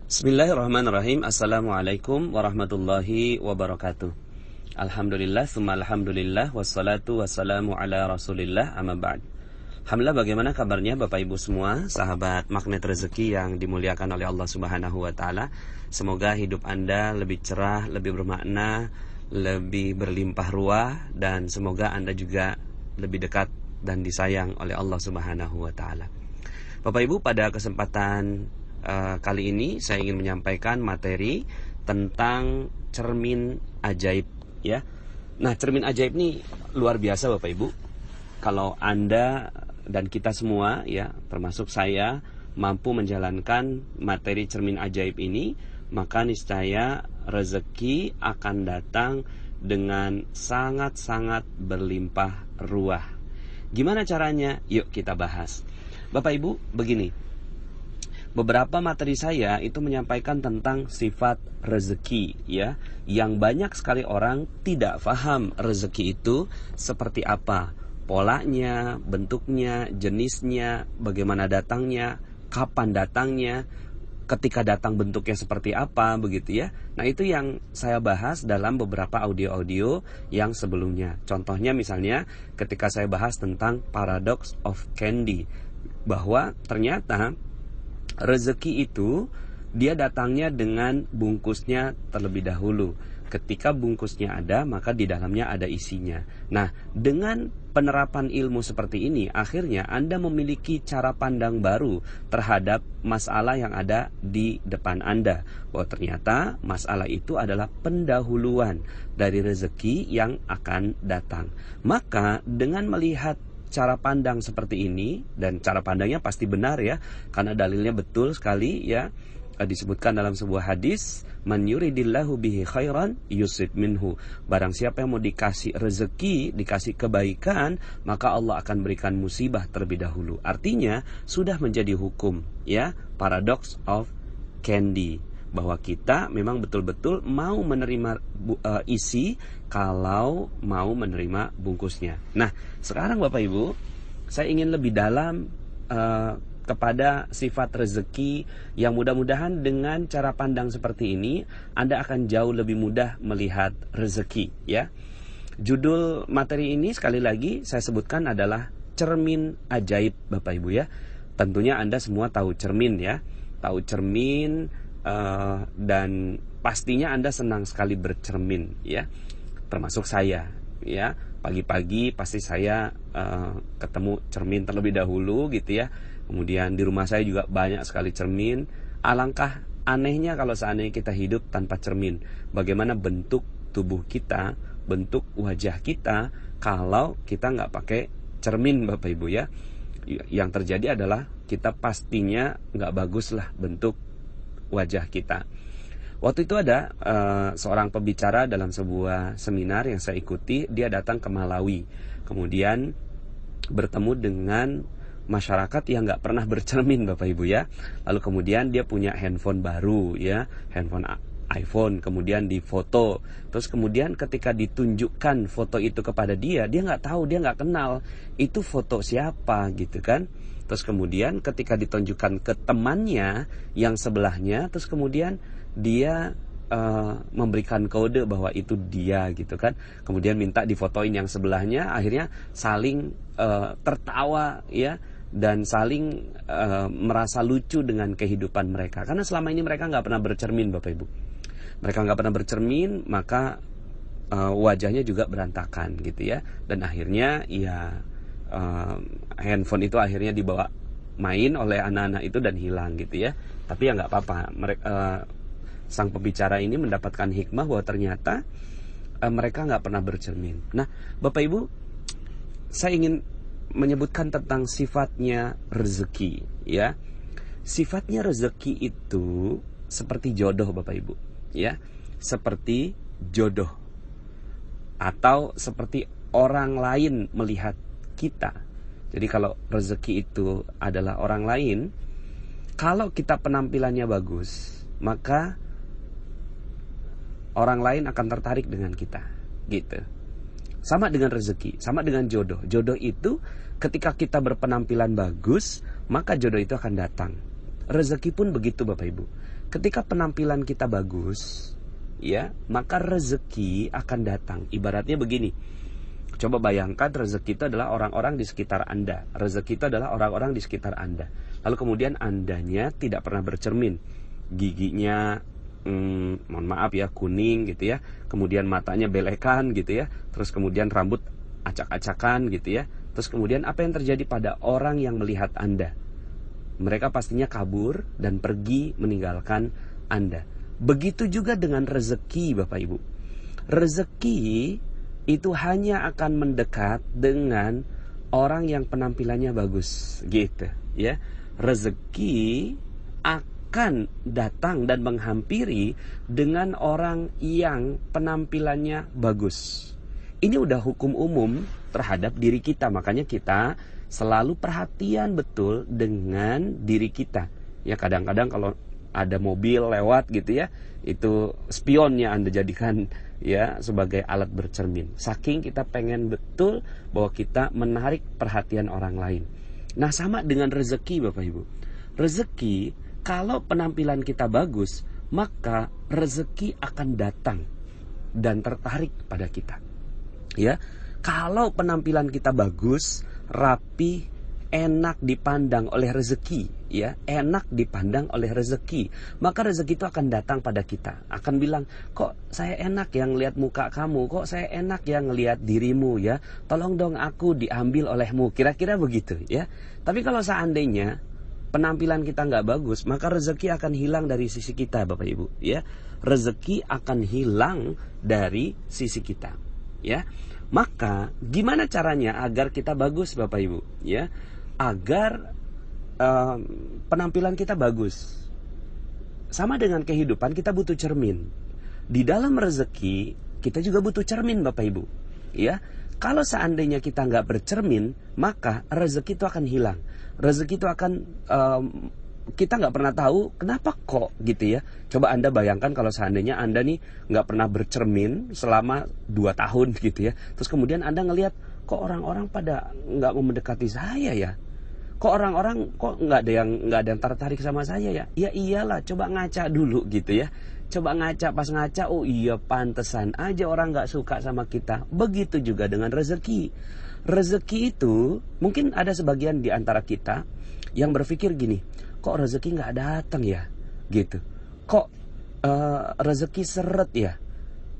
Bismillahirrahmanirrahim. Assalamualaikum warahmatullahi wabarakatuh. Alhamdulillah, summa alhamdulillah, wassalatu wassalamu ala rasulillah, amma ba'd. Alhamdulillah, bagaimana kabarnya Bapak Ibu semua, sahabat Magnet Rezeki yang dimuliakan oleh Allah Subhanahu wa Ta'ala. Semoga hidup Anda lebih cerah, lebih bermakna, lebih berlimpah ruah, dan semoga Anda juga lebih dekat dan disayang oleh Allah Subhanahu wa Ta'ala. Bapak Ibu, pada kesempatan kali ini saya ingin menyampaikan materi tentang cermin ajaib, ya. Nah, cermin ajaib ini luar biasa Bapak Ibu. Kalau Anda dan kita semua, ya, termasuk saya, mampu menjalankan materi cermin ajaib ini, maka niscaya rezeki akan datang dengan sangat-sangat berlimpah ruah. Gimana caranya? Yuk kita bahas. Bapak Ibu, begini. Beberapa materi saya itu menyampaikan tentang sifat rezeki, ya, yang banyak sekali orang tidak paham rezeki itu seperti apa, polanya, bentuknya, jenisnya, bagaimana datangnya, kapan datangnya, ketika datang bentuknya seperti apa, begitu ya. Nah, itu yang saya bahas dalam beberapa audio-audio yang sebelumnya. Contohnya misalnya ketika saya bahas tentang paradox of candy, bahwa ternyata rezeki itu dia datangnya dengan bungkusnya terlebih dahulu. Ketika bungkusnya ada, maka di dalamnya ada isinya. Nah, dengan penerapan ilmu seperti ini, akhirnya Anda memiliki cara pandang baru terhadap masalah yang ada di depan Anda. Bahwa ternyata masalah itu adalah pendahuluan dari rezeki yang akan datang. Maka dengan melihat cara pandang seperti ini, dan cara pandangnya pasti benar ya, karena dalilnya betul sekali ya, disebutkan dalam sebuah hadis, man yuridillahu bihi khairan yusib minhu. Barang siapa yang mau dikasih rezeki, dikasih kebaikan, maka Allah akan berikan musibah terlebih dahulu. Artinya sudah menjadi hukum ya, paradox of candy, bahwa kita memang betul-betul mau menerima isi kalau mau menerima bungkusnya. Nah, sekarang Bapak Ibu, saya ingin lebih dalam kepada sifat rezeki yang mudah-mudahan dengan cara pandang seperti ini Anda akan jauh lebih mudah melihat rezeki ya. Judul materi ini sekali lagi saya sebutkan adalah cermin ajaib Bapak Ibu ya. Tentunya Anda semua tahu cermin ya. Tahu cermin dan pastinya Anda senang sekali bercermin ya. Termasuk saya ya, pagi-pagi pasti saya ketemu cermin terlebih dahulu gitu ya. Kemudian di rumah saya juga banyak sekali cermin. Alangkah anehnya kalau seandainya kita hidup tanpa cermin. Bagaimana bentuk tubuh kita, bentuk wajah kita kalau kita nggak pakai cermin Bapak Ibu ya. Yang terjadi adalah kita pastinya nggak bagus lah bentuk wajah kita. Waktu itu ada seorang pembicara dalam sebuah seminar yang saya ikuti. Dia datang ke Malawi, kemudian bertemu dengan masyarakat yang nggak pernah bercermin Bapak Ibu ya. Lalu kemudian dia punya handphone baru ya, handphone iPhone, kemudian difoto. Terus kemudian ketika ditunjukkan foto itu kepada dia nggak tahu, dia nggak kenal itu foto siapa gitu kan. Terus kemudian ketika ditunjukkan ke temannya yang sebelahnya, terus kemudian dia memberikan kode bahwa itu dia gitu kan. Kemudian minta difotoin yang sebelahnya, akhirnya saling tertawa ya, dan saling merasa lucu dengan kehidupan mereka. Karena selama ini mereka nggak pernah bercermin Bapak Ibu. Mereka nggak pernah bercermin, maka wajahnya juga berantakan gitu ya. Dan akhirnya ya handphone itu akhirnya dibawa main oleh anak-anak itu dan hilang gitu ya. Tapi ya nggak apa-apa. Sang pembicara ini mendapatkan hikmah bahwa ternyata mereka nggak pernah bercermin. Nah, Bapak Ibu, saya ingin menyebutkan tentang sifatnya rezeki ya. Sifatnya rezeki itu seperti jodoh Bapak Ibu ya. Seperti jodoh atau seperti orang lain melihat kita. Jadi kalau rezeki itu adalah orang lain, kalau kita penampilannya bagus, maka orang lain akan tertarik dengan kita gitu. Sama dengan rezeki, sama dengan jodoh. Jodoh itu ketika kita berpenampilan bagus, maka jodoh itu akan datang. rezeki pun begitu Bapak Ibu. Ketika penampilan kita bagus, ya, maka rezeki akan datang. Ibaratnya begini, coba bayangkan rezeki itu adalah orang-orang di sekitar Anda. Rezeki itu adalah orang-orang di sekitar Anda. Lalu kemudian Andanya tidak pernah bercermin. Giginya, mohon maaf ya, kuning gitu ya. Kemudian matanya belekan gitu ya. Terus kemudian rambut acak-acakan gitu ya. Terus kemudian apa yang terjadi pada orang yang melihat Anda? Mereka pastinya kabur dan pergi meninggalkan Anda. Begitu juga dengan rezeki Bapak Ibu. Rezeki itu hanya akan mendekat dengan orang yang penampilannya bagus, gitu ya. Rezeki akan datang dan menghampiri dengan orang yang penampilannya bagus. Ini udah hukum umum terhadap diri kita, makanya kita selalu perhatian betul dengan diri kita. Ya, kadang-kadang kalau ada mobil lewat gitu ya, itu spionnya Anda jadikan ya sebagai alat bercermin. Saking kita pengen betul bahwa kita menarik perhatian orang lain. Nah, sama dengan rezeki Bapak Ibu. Rezeki, kalau penampilan kita bagus, maka rezeki akan datang dan tertarik pada kita. Ya, kalau penampilan kita bagus, rapi, enak dipandang oleh rezeki, ya, enak dipandang oleh rezeki, maka rezeki itu akan datang pada kita. Akan bilang, kok saya enak yang lihat muka kamu, kok saya enak yang lihat dirimu ya, tolong dong aku diambil olehmu, kira-kira begitu ya. Tapi kalau seandainya penampilan kita nggak bagus, maka rezeki akan hilang dari sisi kita Bapak Ibu ya. Rezeki akan hilang dari sisi kita ya. Maka gimana caranya agar kita bagus Bapak Ibu ya? Agar penampilan kita bagus. Sama dengan kehidupan, kita butuh cermin. Di dalam rezeki kita juga butuh cermin Bapak Ibu ya. Kalau seandainya kita nggak bercermin, maka rezeki itu akan hilang. Rezeki itu akan kita nggak pernah tahu kenapa kok gitu ya. Coba Anda bayangkan kalau seandainya Anda nih nggak pernah bercermin selama 2 tahun gitu ya. Terus kemudian Anda ngelihat, kok orang-orang pada nggak mau mendekati saya ya. Kok orang-orang kok nggak ada yang tertarik sama saya ya. Ya iyalah, coba ngaca dulu gitu ya. Coba ngaca, pas ngaca, oh iya pantesan aja orang nggak suka sama kita. Begitu juga dengan rezeki. Rezeki itu mungkin ada sebagian di antara kita yang berpikir gini, kok rezeki nggak datang ya, gitu. Kok rezeki seret ya,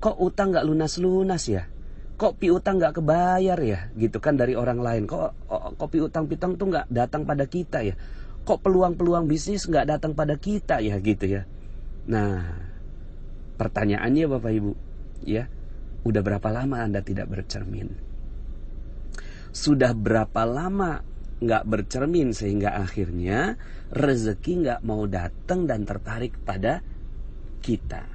kok utang nggak lunas-lunas ya, kok piutang nggak kebayar ya, gitu kan dari orang lain. Kok piutang-piutang tuh nggak datang pada kita ya, kok peluang-peluang bisnis nggak datang pada kita ya, gitu ya. Nah, pertanyaannya Bapak Ibu, ya, udah berapa lama Anda tidak bercermin? Sudah berapa lama nggak bercermin sehingga akhirnya rezeki nggak mau datang dan tertarik pada kita,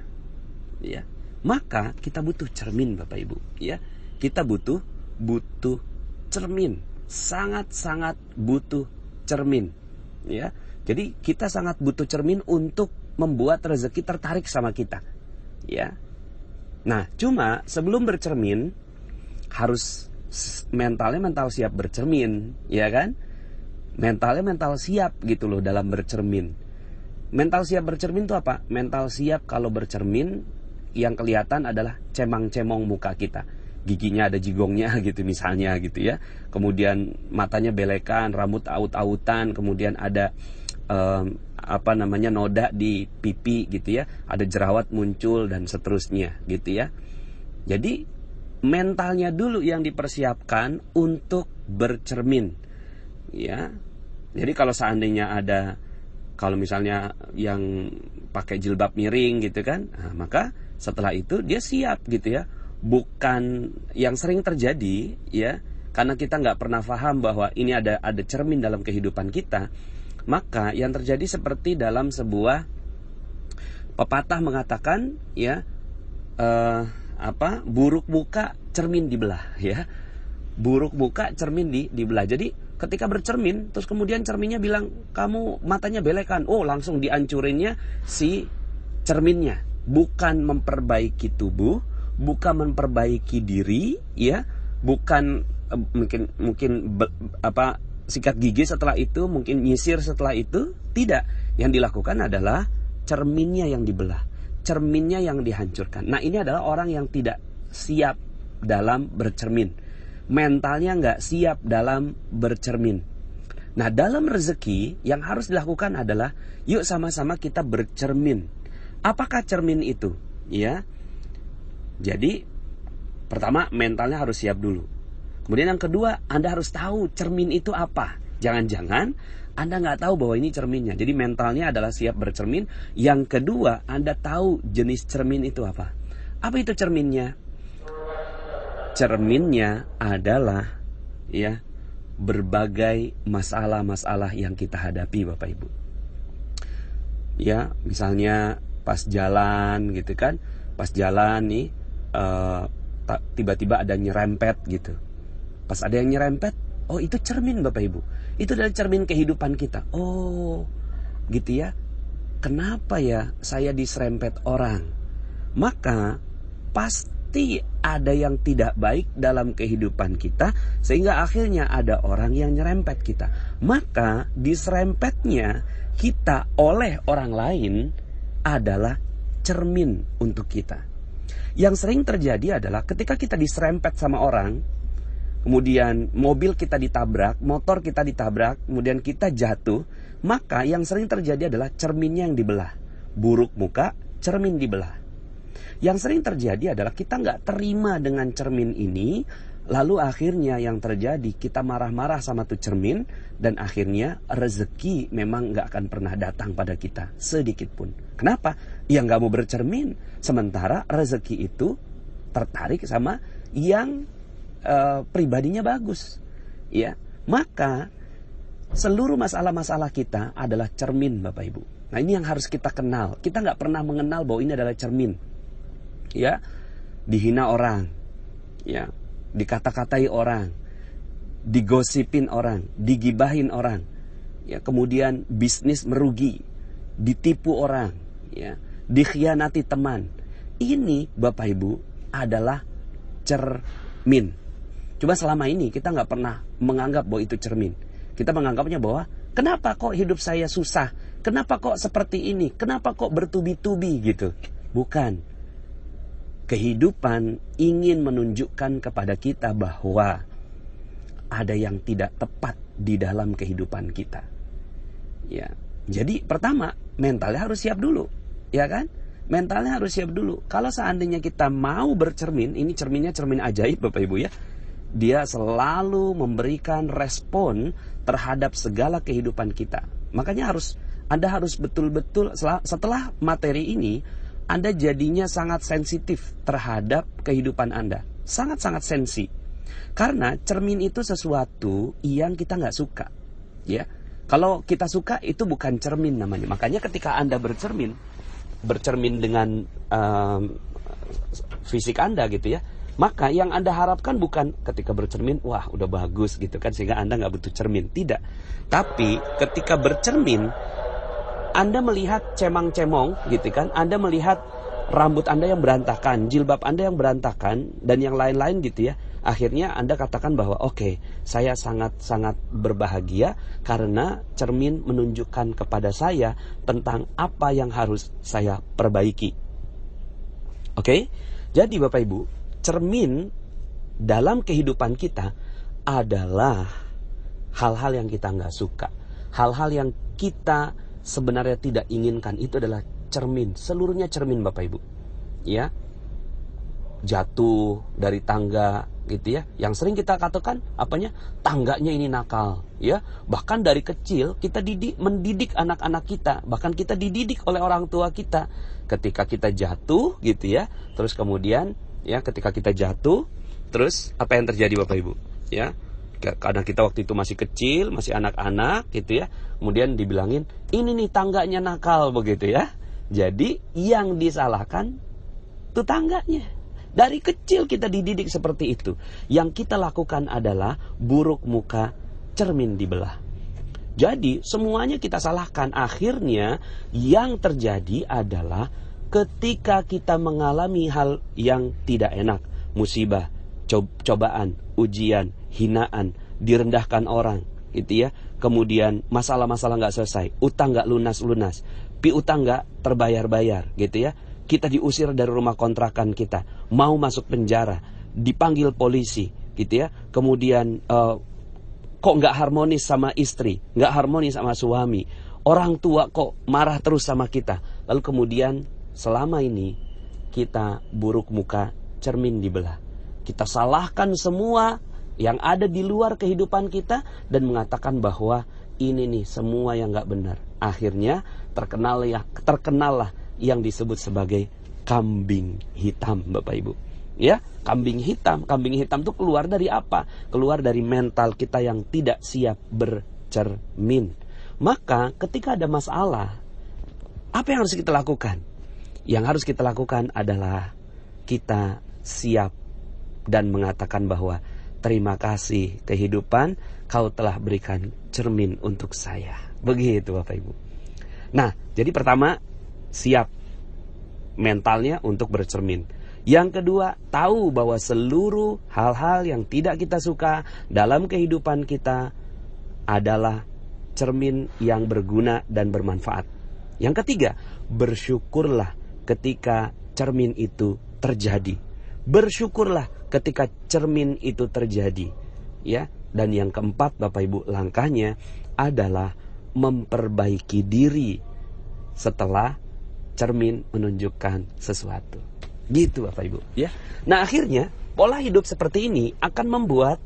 ya? Maka kita butuh cermin Bapak Ibu, ya. Kita butuh cermin, sangat-sangat butuh cermin, ya. Jadi kita sangat butuh cermin untuk membuat rezeki tertarik sama kita, ya. Nah, cuma sebelum bercermin harus mental siap bercermin, ya kan? Mental siap gitu loh dalam bercermin. Mental siap bercermin itu apa? Mental siap kalau bercermin yang kelihatan adalah cemang-cemong muka kita. Giginya ada jigongnya gitu misalnya gitu ya. Kemudian matanya belekan, rambut aut-autan, kemudian ada noda di pipi gitu ya. Ada jerawat muncul dan seterusnya gitu ya. Jadi mentalnya dulu yang dipersiapkan untuk bercermin, ya. Jadi kalau seandainya ada, kalau misalnya yang pakai jilbab miring gitu kan, nah, maka setelah itu dia siap gitu ya. Bukan yang sering terjadi ya, karena kita nggak pernah paham bahwa ini ada cermin dalam kehidupan kita. Maka yang terjadi seperti dalam sebuah pepatah mengatakan ya, buruk muka cermin dibelah ya. Buruk muka cermin dibelah. Jadi ketika bercermin terus kemudian cerminnya bilang kamu matanya belekan, oh langsung dihancurinnya si cerminnya. Bukan memperbaiki tubuh, bukan memperbaiki diri ya, bukan mungkin sikat gigi setelah itu, mungkin nyisir setelah itu. Tidak. Yang dilakukan adalah cerminnya yang dibelah, cerminnya yang dihancurkan. Nah, ini adalah orang yang tidak siap dalam bercermin, mentalnya nggak siap dalam bercermin. Nah, dalam rezeki yang harus dilakukan adalah yuk sama-sama kita bercermin. Apakah cermin itu? Ya. Jadi pertama, mentalnya harus siap dulu. Kemudian yang kedua, Anda harus tahu cermin itu apa. Jangan-jangan Anda nggak tahu bahwa ini cerminnya. Jadi mentalnya adalah siap bercermin. Yang kedua, Anda tahu jenis cermin itu apa. Apa itu cerminnya? Cerminnya adalah ya berbagai masalah-masalah yang kita hadapi, Bapak Ibu. Ya, misalnya pas jalan gitu kan, pas jalan nih tiba-tiba ada nyerempet gitu. Pas ada yang nyerempet, oh itu cermin Bapak Ibu. Itu adalah cermin kehidupan kita. Oh, gitu ya. Kenapa ya saya diserempet orang? Maka pasti ada yang tidak baik dalam kehidupan kita, sehingga akhirnya ada orang yang nyerempet kita. Maka diserempetnya kita oleh orang lain adalah cermin untuk kita. Yang sering terjadi adalah ketika kita diserempet sama orang, kemudian mobil kita ditabrak, motor kita ditabrak, kemudian kita jatuh, maka yang sering terjadi adalah cerminnya yang dibelah. Buruk muka, cermin dibelah. Yang sering terjadi adalah kita nggak terima dengan cermin ini, lalu akhirnya yang terjadi kita marah-marah sama tuh cermin, dan akhirnya rezeki memang nggak akan pernah datang pada kita sedikit pun. Kenapa? Ya nggak mau bercermin. Sementara rezeki itu tertarik sama yang pribadinya bagus, ya. Maka seluruh masalah-masalah kita adalah cermin, Bapak Ibu. Nah, ini yang harus kita kenal. Kita nggak pernah mengenal bahwa ini adalah cermin, ya. Dihina orang, ya, dikata-katai orang, digosipin orang, digibahin orang, ya. Kemudian bisnis merugi, ditipu orang, ya, dikhianati teman. Ini, Bapak Ibu, adalah cermin. Coba selama ini kita nggak pernah menganggap bahwa itu cermin. Kita menganggapnya bahwa kenapa kok hidup saya susah? Kenapa kok seperti ini? Kenapa kok bertubi-tubi gitu? Bukan. Kehidupan ingin menunjukkan kepada kita bahwa ada yang tidak tepat di dalam kehidupan kita. Ya. Jadi pertama, mentalnya harus siap dulu, ya kan? Mentalnya harus siap dulu. Kalau seandainya kita mau bercermin, ini cerminnya cermin ajaib, Bapak Ibu ya. Dia selalu memberikan respon terhadap segala kehidupan kita. Makanya Anda harus betul-betul setelah materi ini, Anda jadinya sangat sensitif terhadap kehidupan Anda. Sangat-sangat sensi. Karena cermin itu sesuatu yang kita nggak suka, ya. Kalau kita suka itu bukan cermin namanya. Makanya ketika Anda bercermin dengan fisik Anda gitu ya, maka yang Anda harapkan bukan ketika bercermin, wah udah bagus gitu kan, sehingga Anda nggak butuh cermin. Tidak. Tapi ketika bercermin, Anda melihat cemang-cemong gitu kan, Anda melihat rambut Anda yang berantakan, jilbab Anda yang berantakan, dan yang lain-lain gitu ya. Akhirnya Anda katakan bahwa oke, saya sangat-sangat berbahagia karena cermin menunjukkan kepada saya tentang apa yang harus saya perbaiki. Oke? Jadi Bapak Ibu, cermin dalam kehidupan kita adalah hal-hal yang kita nggak suka, hal-hal yang kita sebenarnya tidak inginkan. Itu adalah cermin, seluruhnya cermin Bapak Ibu, ya. Jatuh dari tangga gitu ya, yang sering kita katakan apanya, tangganya ini nakal, ya. Bahkan dari kecil kita mendidik anak-anak kita, bahkan kita dididik oleh orang tua kita. Ketika kita jatuh gitu ya, terus kemudian ya, ketika kita jatuh, terus apa yang terjadi Bapak Ibu? Ya, karena kita waktu itu masih kecil, masih anak-anak gitu ya. Kemudian dibilangin, ini nih tangganya nakal begitu ya. Jadi yang disalahkan itu tangganya. Dari kecil kita dididik seperti itu. Yang kita lakukan adalah buruk muka, cermin dibelah. Jadi semuanya kita salahkan. Akhirnya yang terjadi adalah ketika kita mengalami hal yang tidak enak, musibah, cobaan, ujian, hinaan, direndahkan orang, gitu ya. Kemudian masalah-masalah nggak selesai, utang nggak lunas-lunas, piutang nggak terbayar-bayar gitu ya. Kita diusir dari rumah kontrakan kita, mau masuk penjara, dipanggil polisi gitu ya. Kemudian kok nggak harmonis sama istri, nggak harmonis sama suami, orang tua kok marah terus sama kita. Lalu kemudian selama ini kita buruk muka, cermin dibelah. Kita salahkan semua yang ada di luar kehidupan kita dan mengatakan bahwa ini nih semua yang nggak benar. Akhirnya terkenallah yang disebut sebagai kambing hitam, Bapak Ibu. Ya, kambing hitam itu keluar dari apa? Keluar dari mental kita yang tidak siap bercermin. Maka ketika ada masalah, apa yang harus kita lakukan? Yang harus kita lakukan adalah kita siap dan mengatakan bahwa terima kasih kehidupan, kau telah berikan cermin untuk saya. Begitu Bapak Ibu. Nah, jadi pertama, siap mentalnya untuk bercermin. Yang kedua, tahu bahwa seluruh hal-hal yang tidak kita suka dalam kehidupan kita adalah cermin yang berguna dan bermanfaat. Yang ketiga, bersyukurlah ketika cermin itu terjadi. Bersyukurlah ketika cermin itu terjadi. Ya, dan yang keempat, Bapak Ibu, langkahnya adalah memperbaiki diri setelah cermin menunjukkan sesuatu. Gitu Bapak Ibu, ya. Nah, akhirnya pola hidup seperti ini akan membuat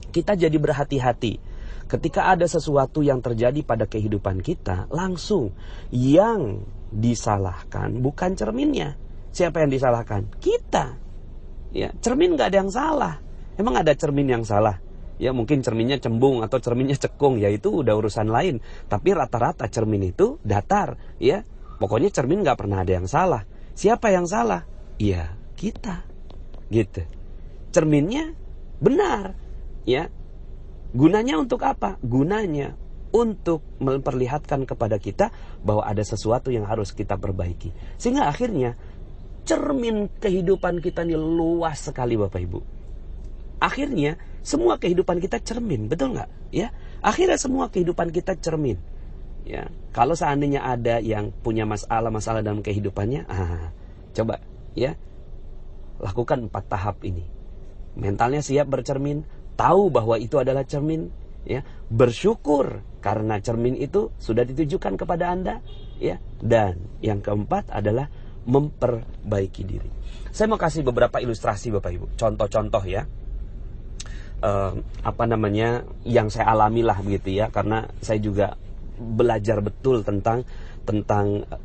kita jadi berhati-hati. Ketika ada sesuatu yang terjadi pada kehidupan kita, langsung yang disalahkan bukan cerminnya. Siapa yang disalahkan? Kita. Ya, cermin nggak ada yang salah. Emang ada cermin yang salah? Ya, mungkin cerminnya cembung atau cerminnya cekung, ya itu udah urusan lain. Tapi rata-rata cermin itu datar, ya. Pokoknya cermin nggak pernah ada yang salah. Siapa yang salah? Ya, kita. Gitu. Cerminnya benar, ya. Gunanya untuk apa? Gunanya untuk memperlihatkan kepada kita bahwa ada sesuatu yang harus kita perbaiki. Sehingga akhirnya cermin kehidupan kita ini luas sekali Bapak Ibu. Akhirnya semua kehidupan kita cermin, betul nggak? Ya, akhirnya semua kehidupan kita cermin. Ya, kalau seandainya ada yang punya masalah dalam kehidupannya, coba ya lakukan 4 tahap ini. Mentalnya siap bercermin, tahu bahwa itu adalah cermin, ya, bersyukur karena cermin itu sudah ditujukan kepada Anda, ya, dan yang keempat adalah memperbaiki diri. Saya mau kasih beberapa ilustrasi Bapak Ibu, contoh-contoh ya, yang saya alami lah begitu ya, karena saya juga belajar betul tentang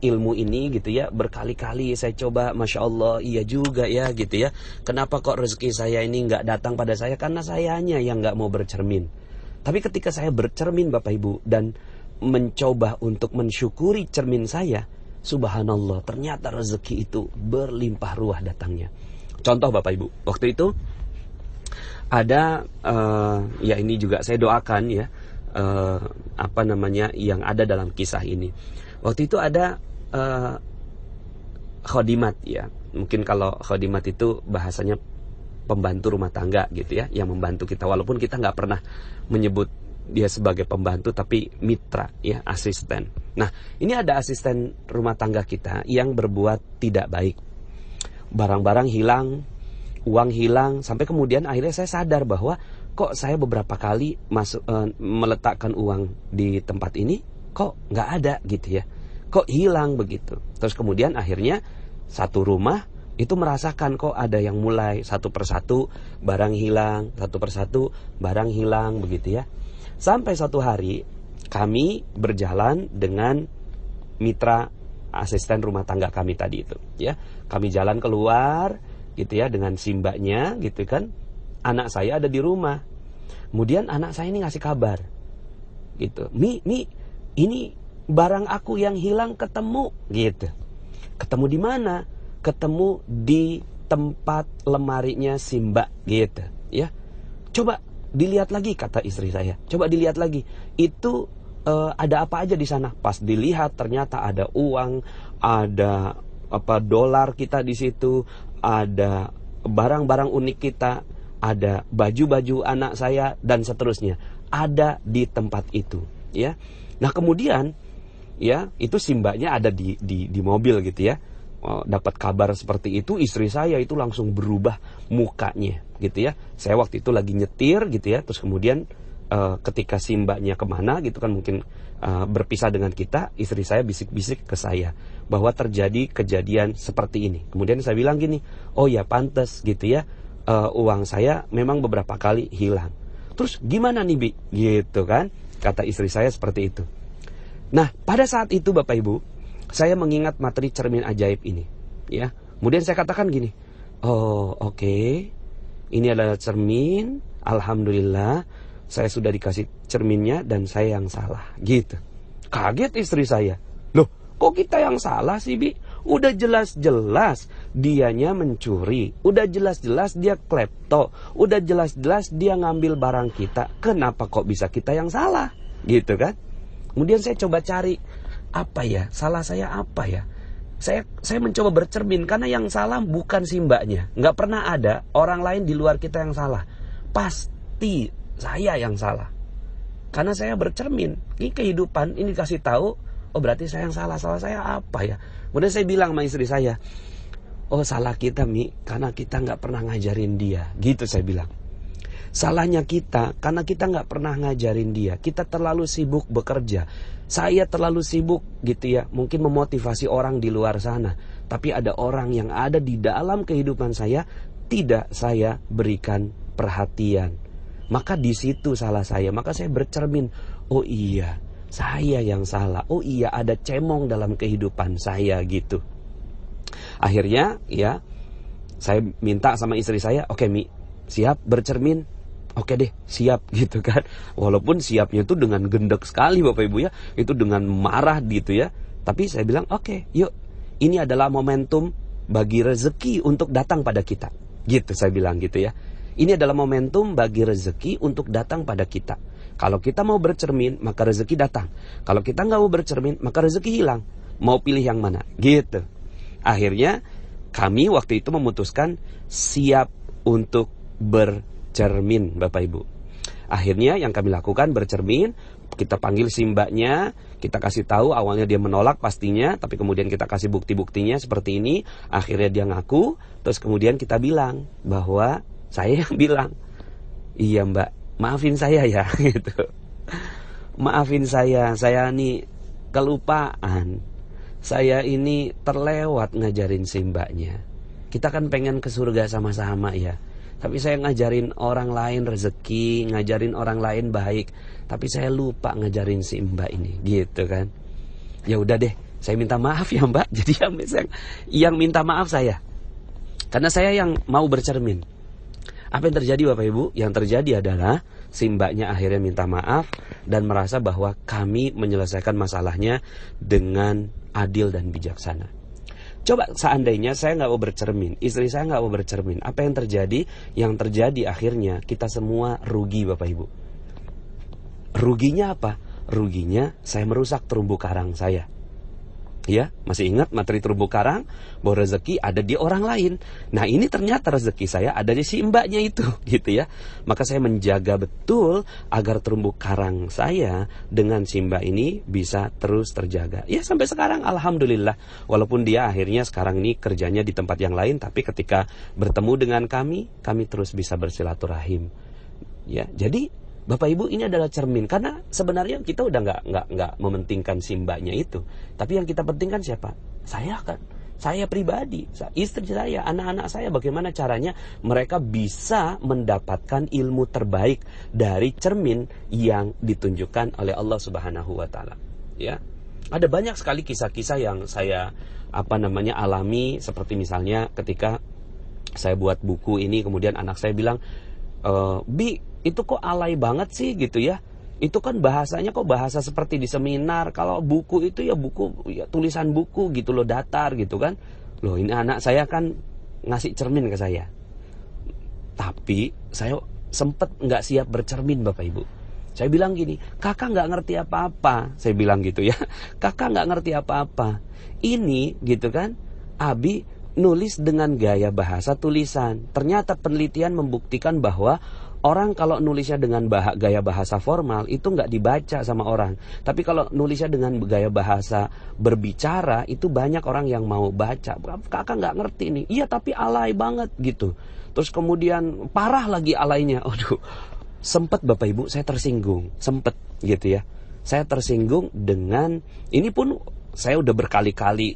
ilmu ini gitu ya. Berkali-kali saya coba, Masya Allah, iya juga ya gitu ya. Kenapa kok rezeki saya ini nggak datang pada saya? Karena sayanya yang nggak mau bercermin. Tapi ketika saya bercermin Bapak Ibu dan mencoba untuk mensyukuri cermin saya, subhanallah, ternyata rezeki itu berlimpah ruah datangnya. Contoh Bapak Ibu, waktu itu ada ya ini juga saya doakan ya, yang ada dalam kisah ini. Waktu itu ada khodimat ya. Mungkin kalau khodimat itu bahasanya pembantu rumah tangga gitu ya, yang membantu kita, walaupun kita nggak pernah menyebut dia sebagai pembantu, tapi mitra ya, asisten. Nah, ini ada asisten rumah tangga kita yang berbuat tidak baik. Barang-barang hilang, uang hilang, sampai kemudian akhirnya saya sadar bahwa kok saya beberapa kali meletakkan uang di tempat ini, kok nggak ada gitu ya, kok hilang begitu. Terus kemudian akhirnya satu rumah itu merasakan kok ada yang mulai satu persatu barang hilang, satu persatu barang hilang begitu ya. Sampai suatu hari kami berjalan dengan mitra asisten rumah tangga kami tadi itu ya. Kami jalan keluar gitu ya dengan si mbaknya gitu kan. Anak saya ada di rumah. Kemudian anak saya ini ngasih kabar gitu, Mi, ini barang aku yang hilang ketemu gitu. Ketemu di mana? Ketemu di tempat lemarinya si mbak gitu ya. Coba dilihat lagi, kata istri saya. Coba dilihat lagi. Itu ada apa aja di sana? Pas dilihat ternyata ada uang, ada dolar kita di situ, ada barang-barang unik kita, ada baju-baju anak saya dan seterusnya. ada di tempat itu, ya. Nah kemudian, ya, itu si mbaknya ada di mobil gitu ya. Dapat kabar seperti itu, istri saya itu langsung berubah mukanya gitu ya. Saya waktu itu lagi nyetir gitu ya, terus kemudian ketika si mbaknya kemana gitu kan, mungkin berpisah dengan kita, istri saya bisik-bisik ke saya bahwa terjadi kejadian seperti ini. Kemudian saya bilang gini, oh ya pantas gitu ya, uang saya memang beberapa kali hilang. Terus gimana nih Bi? Gitu kan, kata istri saya seperti itu. Nah pada saat itu Bapak Ibu, saya mengingat materi cermin ajaib ini, ya. Kemudian saya katakan gini, oh oke, ini adalah cermin, alhamdulillah, saya sudah dikasih cerminnya dan saya yang salah, gitu. Kaget istri saya, loh kok kita yang salah sih Bi? Udah jelas-jelas dianya mencuri, udah jelas-jelas dia klepto, udah jelas-jelas dia ngambil barang kita, kenapa kok bisa kita yang salah, gitu kan? Kemudian saya coba cari, apa ya, salah saya apa ya? Saya mencoba bercermin, karena yang salah bukan si mbaknya. Nggak pernah ada orang lain di luar kita yang salah. Pasti saya yang salah. Karena saya bercermin, ini kehidupan, ini kasih tahu, oh berarti saya yang salah. Salah saya apa ya? Kemudian saya bilang sama istri saya, oh salah kita Mi, karena kita nggak pernah ngajarin dia. Gitu saya bilang. Salahnya kita karena kita nggak pernah ngajarin dia. Kita terlalu sibuk bekerja. Saya terlalu sibuk gitu ya, mungkin memotivasi orang di luar sana. Tapi ada orang yang ada di dalam kehidupan saya, tidak saya berikan perhatian. Maka di situ salah saya. Maka saya bercermin, oh iya, saya yang salah. Oh iya, ada cemong dalam kehidupan saya gitu. Akhirnya ya, saya minta sama istri saya, oke Mi, siap bercermin? Oke deh, siap gitu kan. Walaupun siapnya itu dengan gendek sekali Bapak Ibu ya, itu dengan marah gitu ya. Tapi saya bilang oke, yuk, ini adalah momentum bagi rezeki untuk datang pada kita. Gitu saya bilang gitu ya. Ini adalah momentum bagi rezeki untuk datang pada kita. Kalau kita mau bercermin, maka rezeki datang. Kalau kita nggak mau bercermin, maka rezeki hilang. Mau pilih yang mana? Gitu. Akhirnya kami waktu itu memutuskan siap untuk bercermin Bapak Ibu. Akhirnya yang kami lakukan bercermin, kita panggil si mbaknya, kita kasih tahu, awalnya dia menolak pastinya, tapi kemudian kita kasih bukti-buktinya seperti ini. Akhirnya dia ngaku, terus kemudian kita bilang bahwa saya yang bilang, iya mbak, maafin saya ya gitu. Maafin saya nih kelupaan. Saya ini terlewat ngajarin si mbaknya. Kita kan pengen ke surga sama-sama ya. Tapi saya ngajarin orang lain rezeki, ngajarin orang lain baik, tapi saya lupa ngajarin si mbak ini, gitu kan. Ya udah deh, saya minta maaf ya mbak. Jadi yang minta maaf saya, karena saya yang mau bercermin. Apa yang terjadi Bapak Ibu? Yang terjadi adalah si mbaknya akhirnya minta maaf dan merasa bahwa kami menyelesaikan masalahnya dengan adil dan bijaksana. Coba seandainya saya nggak mau bercermin, istri saya nggak mau bercermin, apa yang terjadi? Yang terjadi akhirnya kita semua rugi Bapak Ibu. Ruginya apa? Ruginya saya merusak terumbu karang saya. Ya, masih ingat materi terumbu karang? Bahwa rezeki ada di orang lain. Nah ini ternyata rezeki saya ada di si mbaknya itu, gitu ya. Maka saya menjaga betul agar terumbu karang saya dengan si mbak ini bisa terus terjaga. Ya sampai sekarang alhamdulillah. Walaupun dia akhirnya sekarang ini kerjanya di tempat yang lain, tapi ketika bertemu dengan kami terus bisa bersilaturahim. Ya, jadi Bapak Ibu ini adalah cermin, karena sebenarnya kita udah nggak mementingkan si mbaknya itu, tapi yang kita pentingkan siapa? Saya kan, saya pribadi, istri saya, anak-anak saya, bagaimana caranya mereka bisa mendapatkan ilmu terbaik dari cermin yang ditunjukkan oleh Allah Subhanahu Wa Taala. Ya, ada banyak sekali kisah-kisah yang saya alami, seperti misalnya ketika saya buat buku ini, kemudian anak saya bilang, Bi, itu kok alay banget sih gitu ya. Itu kan bahasanya kok bahasa seperti di seminar. Kalau buku itu ya buku, ya tulisan buku gitu loh, datar gitu kan. Loh ini anak saya kan ngasih cermin ke saya. Tapi saya sempet gak siap bercermin Bapak Ibu. Saya bilang gini, kakak gak ngerti apa-apa. Saya bilang gitu ya, kakak gak ngerti apa-apa. Ini gitu kan, Abi nulis dengan gaya bahasa tulisan. Ternyata penelitian membuktikan bahwa Orang kalau nulisnya dengan gaya bahasa formal itu nggak dibaca sama orang. Tapi kalau nulisnya dengan gaya bahasa berbicara itu banyak orang yang mau baca. Kakak nggak ngerti nih. Iya tapi alay banget gitu. Terus kemudian parah lagi alaynya. Aduh, sempet Bapak Ibu saya tersinggung. Sempet gitu ya. Saya tersinggung dengan ini pun saya udah berkali-kali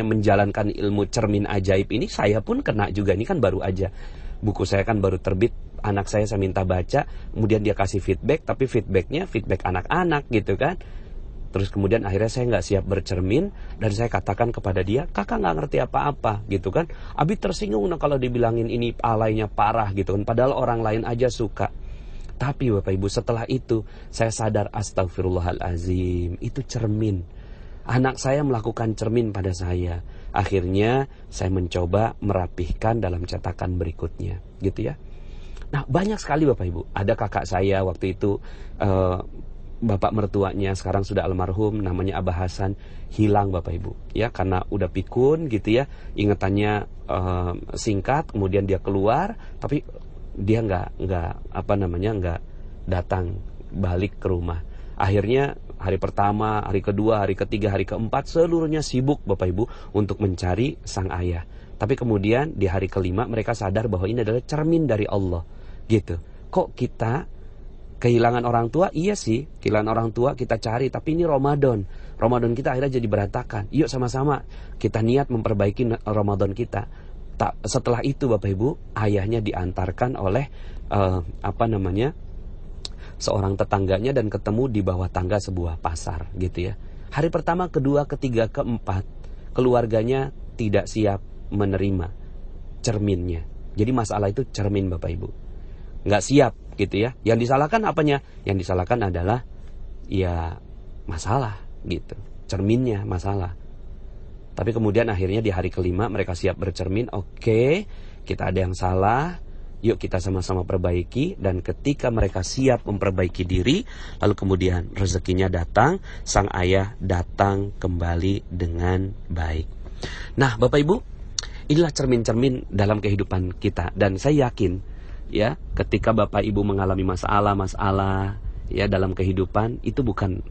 menjalankan ilmu cermin ajaib ini. Saya pun kena juga. Ini kan baru aja. Buku saya kan baru terbit, anak saya minta baca, kemudian dia kasih feedback, tapi feedbacknya feedback anak-anak gitu kan. Terus kemudian akhirnya saya nggak siap bercermin, dan saya katakan kepada dia, kakak nggak ngerti apa-apa gitu kan. Abi tersinggung kalau dibilangin ini alaynya parah gitu kan, padahal orang lain aja suka. Tapi Bapak Ibu setelah itu, saya sadar astagfirullahalazim, itu cermin. Anak saya melakukan cermin pada saya. Akhirnya saya mencoba merapihkan dalam cetakan berikutnya, gitu ya. Nah banyak sekali Bapak Ibu. Ada kakak saya waktu itu, bapak mertuanya sekarang sudah almarhum, namanya Abah Hasan, hilang Bapak Ibu. Ya karena udah pikun gitu ya, ingatannya singkat, kemudian dia keluar, tapi dia nggak datang balik ke rumah. Akhirnya hari pertama, hari kedua, hari ketiga, hari keempat seluruhnya sibuk Bapak Ibu untuk mencari sang ayah. Tapi kemudian di hari kelima mereka sadar bahwa ini adalah cermin dari Allah gitu. Kok kita kehilangan orang tua? Iya sih, kehilangan orang tua kita cari, tapi ini Ramadan. Ramadan kita akhirnya jadi berantakan. Yuk sama-sama kita niat memperbaiki Ramadan kita. Setelah itu Bapak Ibu, ayahnya diantarkan oleh seorang tetangganya dan ketemu di bawah tangga sebuah pasar gitu ya. Hari pertama, kedua, ketiga, keempat keluarganya tidak siap menerima cerminnya. Jadi masalah itu cermin Bapak Ibu, nggak siap gitu ya. Yang disalahkan apanya? Yang disalahkan adalah ya masalah gitu, cerminnya masalah. Tapi kemudian akhirnya di hari kelima mereka siap bercermin. Oke, kita ada yang salah, yuk kita sama-sama perbaiki. Dan ketika mereka siap memperbaiki diri, lalu kemudian rezekinya datang, sang ayah datang kembali dengan baik. Nah Bapak Ibu, inilah cermin-cermin dalam kehidupan kita. Dan saya yakin ya, ketika Bapak Ibu mengalami masalah-masalah ya dalam kehidupan, itu bukan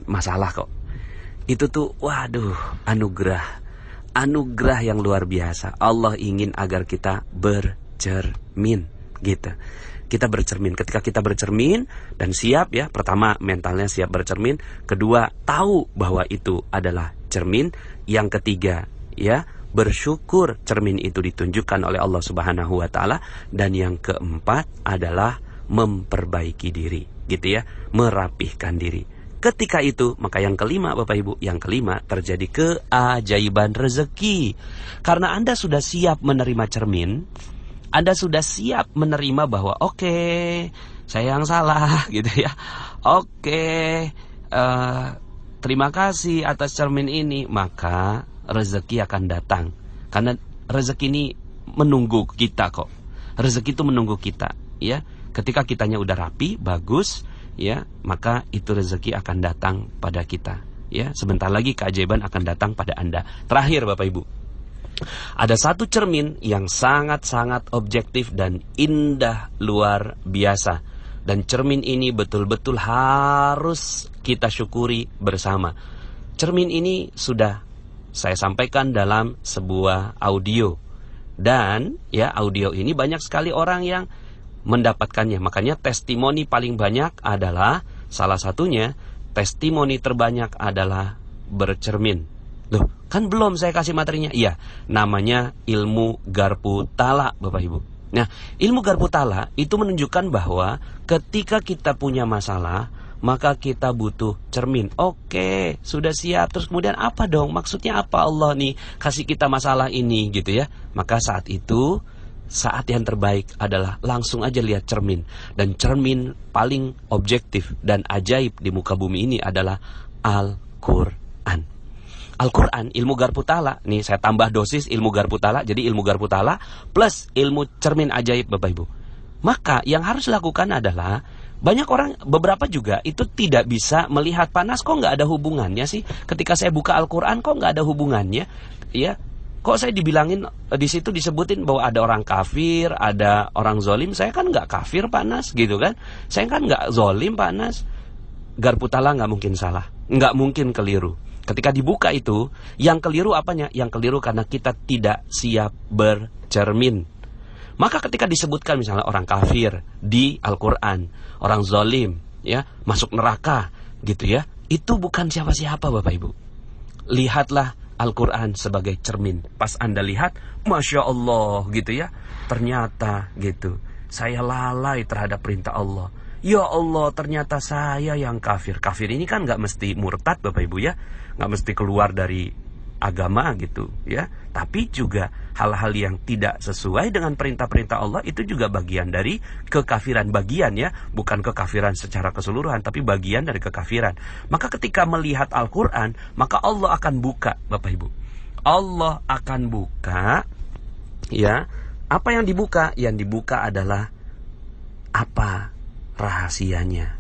masalah kok. Itu tuh waduh, anugerah yang luar biasa. Allah ingin agar kita bercermin gitu. Kita bercermin. Ketika kita bercermin dan siap ya, pertama mentalnya siap bercermin, kedua tahu bahwa itu adalah cermin, yang ketiga ya bersyukur cermin itu ditunjukkan oleh Allah Subhanahu wa taala, dan yang keempat adalah memperbaiki diri gitu ya, merapihkan diri. Ketika itu, maka yang kelima Bapak Ibu, yang kelima terjadi keajaiban rezeki. Karena Anda sudah siap menerima cermin, Anda sudah siap menerima bahwa oke, saya yang salah gitu ya. Oke, terima kasih atas cermin ini, maka rezeki akan datang. Karena rezeki ini menunggu kita kok. Rezeki itu menunggu kita ya. Ketika kitanya udah rapi, bagus ya, maka itu rezeki akan datang pada kita ya. Sebentar lagi keajaiban akan datang pada Anda. Terakhir Bapak Ibu, ada satu cermin yang sangat-sangat objektif dan indah luar biasa, dan cermin ini betul-betul harus kita syukuri bersama. Cermin ini sudah saya sampaikan dalam sebuah audio, dan ya audio ini banyak sekali orang yang mendapatkannya. Makanya testimoni paling banyak adalah, salah satunya testimoni terbanyak adalah bercermin. Loh, kan belum saya kasih materinya. Iya, namanya ilmu Garpu Tala Bapak Ibu. Nah, ilmu Garpu Tala itu menunjukkan bahwa ketika kita punya masalah, maka kita butuh cermin. Oke, sudah siap. Terus kemudian apa dong? Maksudnya apa Allah nih kasih kita masalah ini gitu ya. Maka saat itu, saat yang terbaik adalah langsung aja lihat cermin. Dan cermin paling objektif dan ajaib di muka bumi ini adalah Al-Quran. Al-Quran, ilmu Garpu Tala. Nih saya tambah dosis ilmu Garpu Tala. Jadi ilmu Garpu Tala plus ilmu cermin ajaib Bapak Ibu. Maka yang harus dilakukan adalah, banyak orang, beberapa juga itu tidak bisa melihat panas. Kok nggak ada hubungannya sih? Ketika saya buka Al-Quran kok nggak ada hubungannya? Ya, Kok saya dibilangin di situ disebutin bahwa ada orang kafir, ada orang zolim? Saya kan nggak kafir Pak Nas, gitu kan? Saya kan nggak zolim Pak Nas. Garpu Tala nggak mungkin salah, nggak mungkin keliru. Ketika dibuka itu, yang keliru apanya? Yang keliru karena kita tidak siap bercermin. Maka ketika disebutkan misalnya orang kafir di Al-Quran, orang zolim, ya, masuk neraka, gitu ya, itu bukan siapa-siapa Bapak Ibu. Lihatlah Al-Quran sebagai cermin. Pas Anda lihat, Masya Allah gitu ya, ternyata gitu, saya lalai terhadap perintah Allah. Ya Allah, ternyata saya yang kafir. Kafir ini kan gak mesti murtad Bapak Ibu ya, gak mesti keluar dari agama gitu ya. Tapi juga hal-hal yang tidak sesuai dengan perintah-perintah Allah itu juga bagian dari kekafiran. Bagian ya, bukan kekafiran secara keseluruhan, tapi bagian dari kekafiran. Maka ketika melihat Al-Quran, maka Allah akan buka Bapak Ibu. Allah akan buka ya. Apa yang dibuka? Yang dibuka adalah apa rahasianya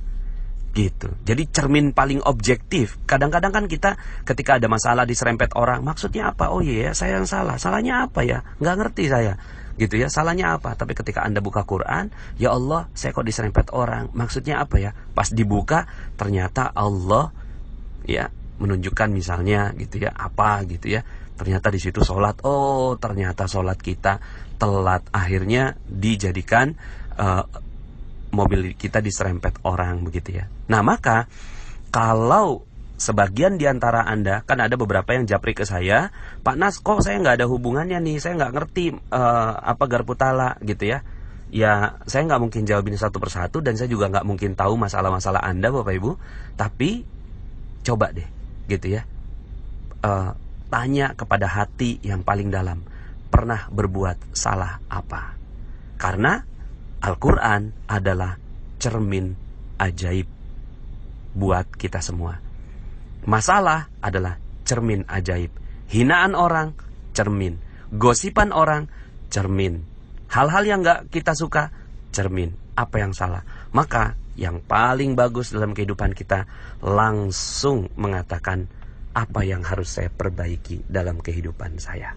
gitu. Jadi cermin paling objektif. Kadang-kadang kan kita ketika ada masalah diserempet orang, maksudnya apa? Oh iya, saya yang salah. Salahnya apa ya? Nggak ngerti saya. Gitu ya, salahnya apa? Tapi ketika Anda buka Quran, ya Allah, saya kok diserempet orang. Maksudnya apa ya? Pas dibuka, ternyata Allah ya menunjukkan misalnya gitu ya, apa gitu ya. Ternyata di situ sholat. Oh, ternyata sholat kita telat. Akhirnya dijadikan mobil kita diserempet orang begitu ya. Nah maka kalau sebagian diantara Anda, kan ada beberapa yang japri ke saya, Pak Nas kok saya nggak ada hubungannya nih, saya nggak ngerti apa Garpu Tala gitu ya. Ya saya nggak mungkin jawabin satu persatu dan saya juga nggak mungkin tahu masalah-masalah Anda Bapak Ibu. Tapi coba deh gitu ya, tanya kepada hati yang paling dalam, pernah berbuat salah apa? Karena Al-Quran adalah cermin ajaib buat kita semua. Masalah adalah cermin ajaib. Hinaan orang, cermin. Gosipan orang, cermin. Hal-hal yang gak kita suka, cermin. Apa yang salah? Maka yang paling bagus dalam kehidupan kita, langsung mengatakan apa yang harus saya perbaiki dalam kehidupan saya.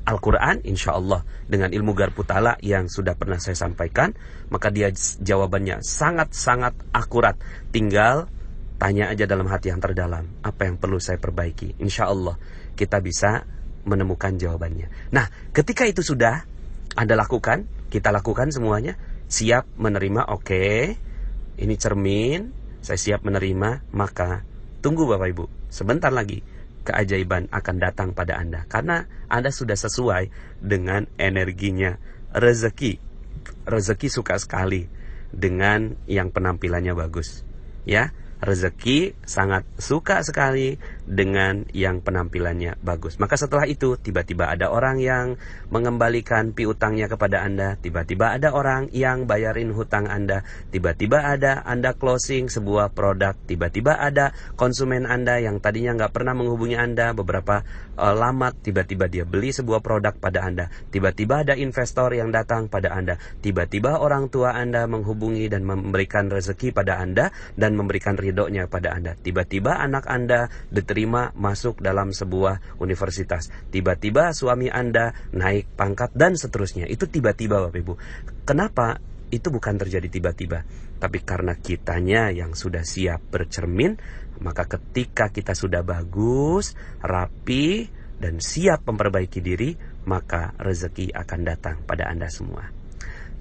Al-Quran insya Allah dengan ilmu Garpu Tala yang sudah pernah saya sampaikan, maka dia jawabannya sangat-sangat akurat. Tinggal tanya aja dalam hati yang terdalam, apa yang perlu saya perbaiki. Insya Allah kita bisa menemukan jawabannya. Nah ketika itu sudah Anda lakukan, kita lakukan semuanya, siap menerima, oke, ini cermin, saya siap menerima, maka tunggu Bapak Ibu, sebentar lagi keajaiban akan datang pada Anda. Karena Anda sudah sesuai dengan energinya. Rezeki suka sekali dengan yang penampilannya bagus. Ya, rezeki sangat suka sekali dengan yang penampilannya bagus. Maka setelah itu tiba-tiba ada orang yang mengembalikan piutangnya kepada Anda, tiba-tiba ada orang yang bayarin hutang Anda, tiba-tiba ada Anda closing sebuah produk, tiba-tiba ada konsumen Anda yang tadinya nggak pernah menghubungi Anda beberapa lama, tiba-tiba dia beli sebuah produk pada Anda, tiba-tiba ada investor yang datang pada Anda, tiba-tiba orang tua Anda menghubungi dan memberikan rezeki pada Anda dan memberikan ridhonya pada Anda, tiba-tiba anak Anda diterima masuk dalam sebuah universitas, tiba-tiba suami Anda naik pangkat dan seterusnya. Itu tiba-tiba Bapak Ibu. Kenapa? Itu bukan terjadi tiba-tiba, tapi karena kitanya yang sudah siap bercermin. Maka ketika kita sudah bagus, rapi, dan siap memperbaiki diri, maka rezeki akan datang pada Anda semua.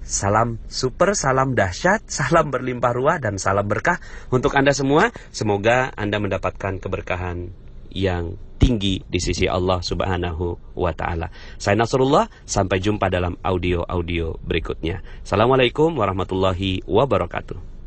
Salam super, salam dahsyat, salam berlimpah ruah, dan salam berkah untuk Anda semua. Semoga Anda mendapatkan keberkahan yang tinggi di sisi Allah Subhanahu wa Ta'ala. Saya Nasrullah, sampai jumpa dalam audio-audio berikutnya. Assalamualaikum warahmatullahi wabarakatuh.